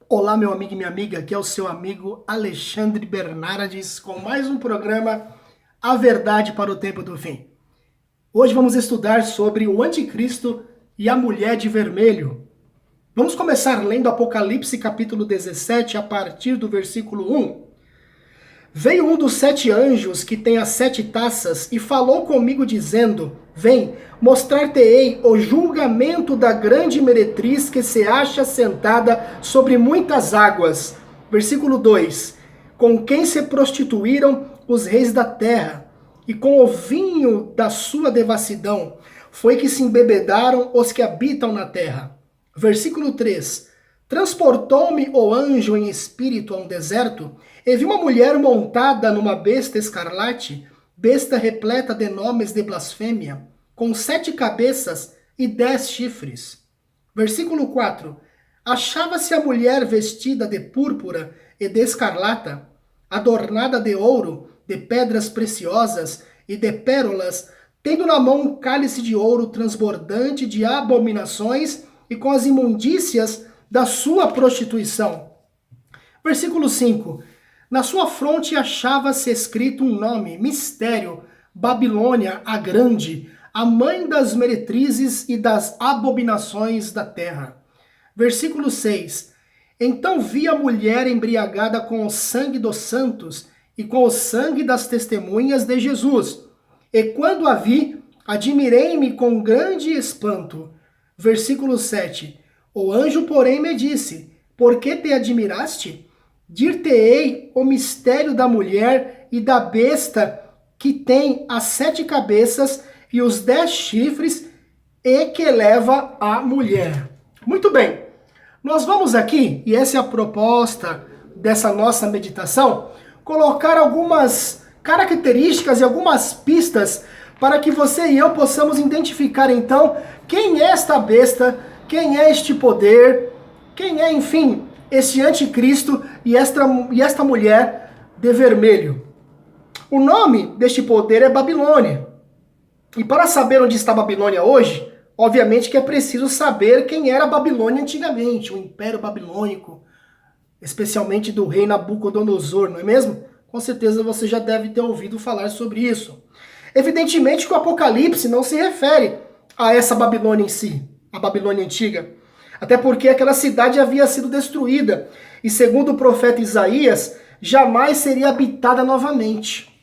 Olá, meu amigo e minha amiga, aqui é o seu amigo Alexandre Bernardes com mais um programa A Verdade para o Tempo do Fim. Hoje vamos estudar sobre o Anticristo e a Mulher de Vermelho. Vamos começar lendo Apocalipse capítulo 17 a partir do versículo 1. Veio um dos 7 anjos que tem as 7 taças e falou comigo dizendo: Vem, mostrar-te-ei o julgamento da grande meretriz que se acha sentada sobre muitas águas. Versículo 2. Com quem se prostituíram os reis da terra, e com o vinho da sua devassidão foi que se embebedaram os que habitam na terra. Versículo 3. Transportou-me o anjo em espírito a um deserto, e vi uma mulher montada numa besta escarlate, besta repleta de nomes de blasfêmia, com 7 cabeças e 10 chifres. Versículo 4. Achava-se a mulher vestida de púrpura e de escarlata, adornada de ouro, de pedras preciosas e de pérolas, tendo na mão um cálice de ouro transbordante de abominações e com as imundícias da sua prostituição. Versículo 5. Na sua fronte achava-se escrito um nome, mistério, Babilônia a Grande, a mãe das meretrizes e das abominações da terra. Versículo 6. Então vi a mulher embriagada com o sangue dos santos e com o sangue das testemunhas de Jesus. E quando a vi, admirei-me com grande espanto. Versículo 7. O anjo, porém, me disse: Por que te admiraste? Dir-te-ei o mistério da mulher e da besta que tem as 7 cabeças e os 10 chifres e que leva a mulher. Muito bem, nós vamos aqui, e essa é a proposta dessa nossa meditação, colocar algumas características e algumas pistas para que você e eu possamos identificar então quem é esta besta, quem é este poder, quem é, enfim, este anticristo e esta mulher de vermelho. O nome deste poder é Babilônia. E para saber onde está a Babilônia hoje, obviamente que é preciso saber quem era a Babilônia antigamente, o Império Babilônico, especialmente do rei Nabucodonosor, não é mesmo? Com certeza você já deve ter ouvido falar sobre isso. Evidentemente que o Apocalipse não se refere a essa Babilônia em si, a Babilônia antiga. Até porque aquela cidade havia sido destruída e, segundo o profeta Isaías, jamais seria habitada novamente.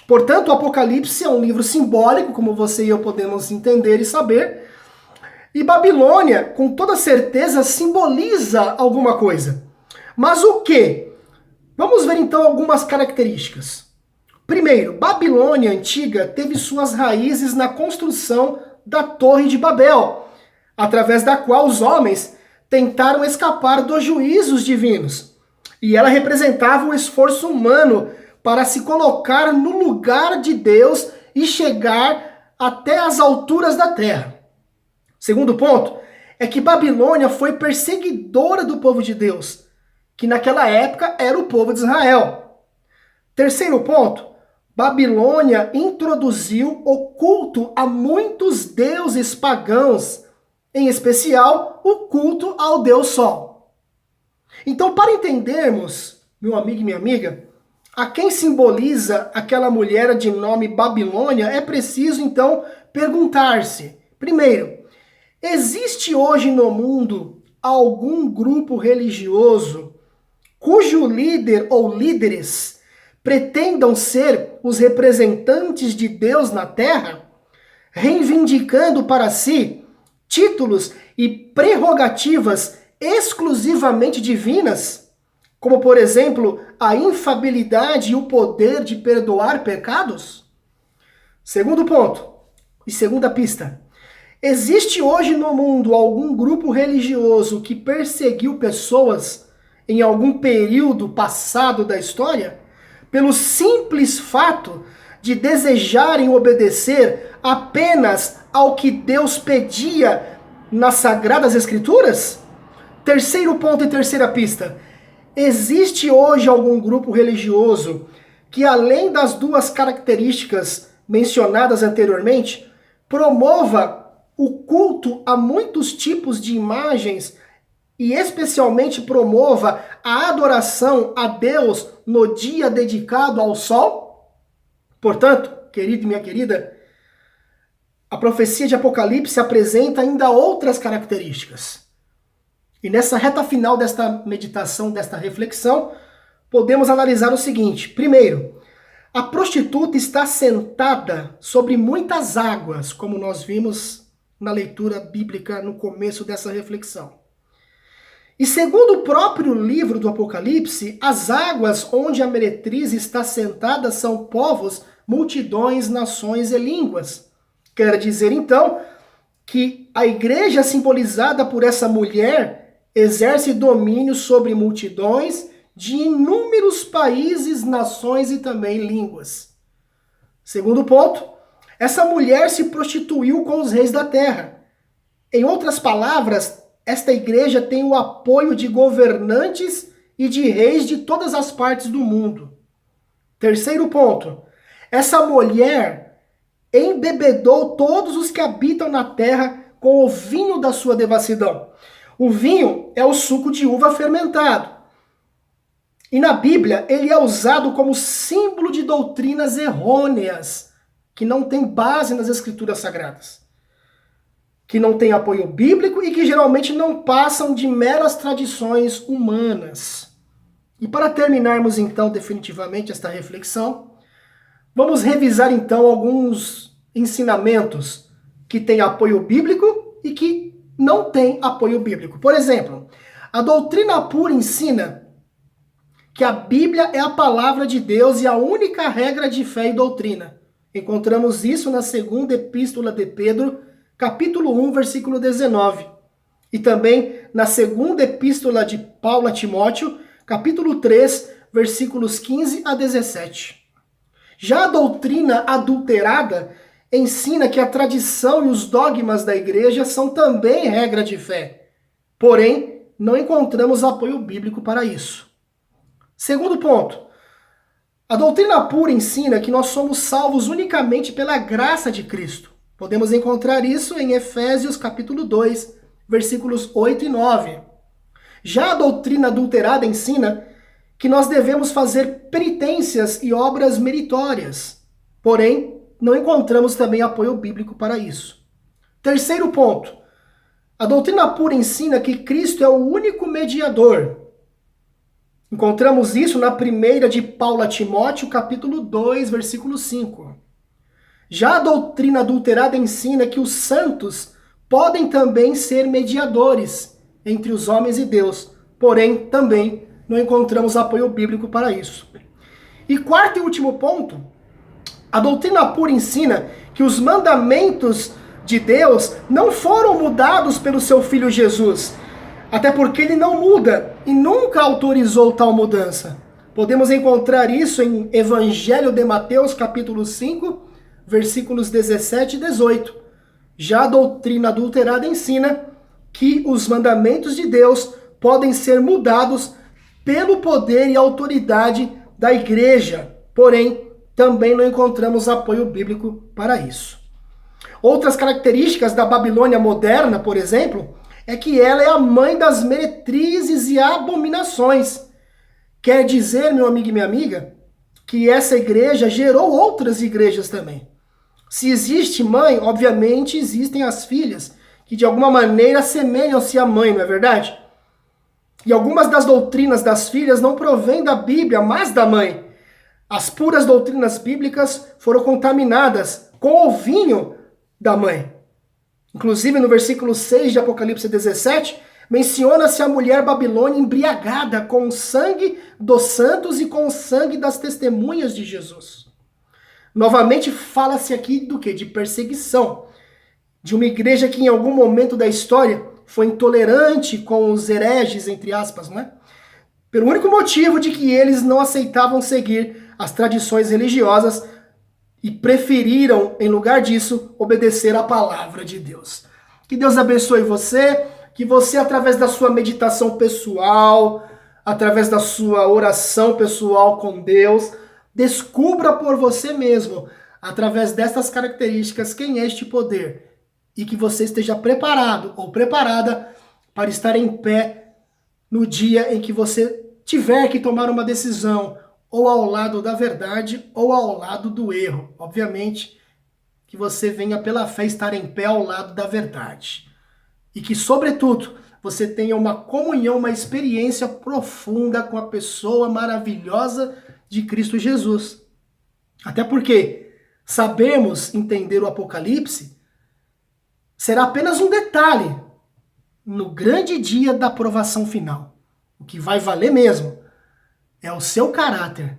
Portanto, o Apocalipse é um livro simbólico, como você e eu podemos entender e saber, e Babilônia, com toda certeza, simboliza alguma coisa. Mas o quê? Vamos ver então algumas características. Primeiro, Babilônia antiga teve suas raízes na construção da Torre de Babel, através da qual os homens tentaram escapar dos juízos divinos. E ela representava um esforço humano para se colocar no lugar de Deus e chegar até as alturas da terra. Segundo ponto é que Babilônia foi perseguidora do povo de Deus, que naquela época era o povo de Israel. Terceiro ponto, Babilônia introduziu o culto a muitos deuses pagãos, em especial o culto ao Deus Sol. Então, para entendermos, meu amigo e minha amiga, a quem simboliza aquela mulher de nome Babilônia, é preciso então perguntar-se: primeiro, existe hoje no mundo algum grupo religioso cujo líder ou líderes pretendam ser os representantes de Deus na Terra, reivindicando para si títulos e prerrogativas exclusivamente divinas, como por exemplo a infabilidade e o poder de perdoar pecados? Segundo ponto e segunda pista, existe hoje no mundo algum grupo religioso que perseguiu pessoas em algum período passado da história pelo simples fato de desejarem obedecer apenas ao que Deus pedia nas Sagradas Escrituras? Terceiro ponto e terceira pista. Existe hoje algum grupo religioso que, além das duas características mencionadas anteriormente, promova o culto a muitos tipos de imagens e especialmente promova a adoração a Deus no dia dedicado ao sol? Portanto, querido e minha querida, a profecia de Apocalipse apresenta ainda outras características. E nessa reta final desta meditação, desta reflexão, podemos analisar o seguinte. Primeiro, a prostituta está sentada sobre muitas águas, como nós vimos na leitura bíblica no começo dessa reflexão. E segundo o próprio livro do Apocalipse, as águas onde a meretriz está sentada são povos, multidões, nações e línguas. Quer dizer, então, que a igreja simbolizada por essa mulher exerce domínio sobre multidões de inúmeros países, nações e também línguas. Segundo ponto, essa mulher se prostituiu com os reis da terra. Em outras palavras, esta igreja tem o apoio de governantes e de reis de todas as partes do mundo. Terceiro ponto, essa mulher embebedou todos os que habitam na terra com o vinho da sua devassidão. O vinho é o suco de uva fermentado. E na Bíblia, ele é usado como símbolo de doutrinas errôneas, que não têm base nas escrituras sagradas, que não têm apoio bíblico e que geralmente não passam de meras tradições humanas. E para terminarmos então definitivamente esta reflexão, vamos revisar então alguns ensinamentos que têm apoio bíblico e que não têm apoio bíblico. Por exemplo, a doutrina pura ensina que a Bíblia é a palavra de Deus e a única regra de fé e doutrina. Encontramos isso na segunda epístola de Pedro, capítulo 1, versículo 19. E também na segunda epístola de Paulo a Timóteo, capítulo 3, versículos 15 a 17. Já a doutrina adulterada ensina que a tradição e os dogmas da igreja são também regra de fé. Porém, não encontramos apoio bíblico para isso. Segundo ponto, a doutrina pura ensina que nós somos salvos unicamente pela graça de Cristo. Podemos encontrar isso em Efésios capítulo 2, versículos 8 e 9. Já a doutrina adulterada ensina que nós devemos fazer penitências e obras meritórias. Porém, não encontramos também apoio bíblico para isso. Terceiro ponto, a doutrina pura ensina que Cristo é o único mediador. Encontramos isso na primeira de Paulo a Timóteo, capítulo 2, versículo 5. Já a doutrina adulterada ensina que os santos podem também ser mediadores entre os homens e Deus, porém também não encontramos apoio bíblico para isso. E quarto e último ponto, a doutrina pura ensina que os mandamentos de Deus não foram mudados pelo seu Filho Jesus, até porque ele não muda e nunca autorizou tal mudança. Podemos encontrar isso em Evangelho de Mateus, capítulo 5, versículos 17 e 18. Já a doutrina adulterada ensina que os mandamentos de Deus podem ser mudados pelo poder e autoridade da igreja. Porém, também não encontramos apoio bíblico para isso. Outras características da Babilônia moderna, por exemplo, é que ela é a mãe das meretrizes e abominações. Quer dizer, meu amigo e minha amiga, que essa igreja gerou outras igrejas também. Se existe mãe, obviamente existem as filhas, que de alguma maneira assemelham-se à mãe, não é verdade? E algumas das doutrinas das filhas não provêm da Bíblia, mas da mãe. As puras doutrinas bíblicas foram contaminadas com o vinho da mãe. Inclusive no versículo 6 de Apocalipse 17, menciona-se a mulher babilônia embriagada com o sangue dos santos e com o sangue das testemunhas de Jesus. Novamente fala-se aqui do quê? De perseguição. De uma igreja que em algum momento da história foi intolerante com os hereges, entre aspas, não é? Pelo único motivo de que eles não aceitavam seguir as tradições religiosas e preferiram, em lugar disso, obedecer à palavra de Deus. Que Deus abençoe você, que você, através da sua meditação pessoal, através da sua oração pessoal com Deus, descubra por você mesmo, através dessas características, quem é este poder. E que você esteja preparado ou preparada para estar em pé no dia em que você tiver que tomar uma decisão, ou ao lado da verdade ou ao lado do erro. Obviamente que você venha pela fé estar em pé ao lado da verdade. E que, sobretudo, você tenha uma comunhão, uma experiência profunda com a pessoa maravilhosa de Cristo Jesus. Até porque sabemos entender o Apocalipse será apenas um detalhe no grande dia da provação final. O que vai valer mesmo é o seu caráter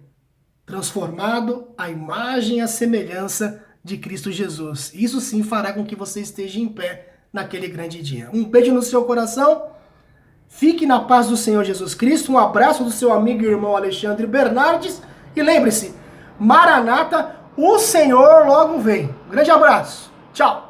transformado à imagem e à semelhança de Cristo Jesus. Isso sim fará com que você esteja em pé naquele grande dia. Um beijo no seu coração. Fique na paz do Senhor Jesus Cristo. Um abraço do seu amigo e irmão Alexandre Bernardes. E lembre-se, Maranata, o Senhor logo vem. Um grande abraço. Tchau.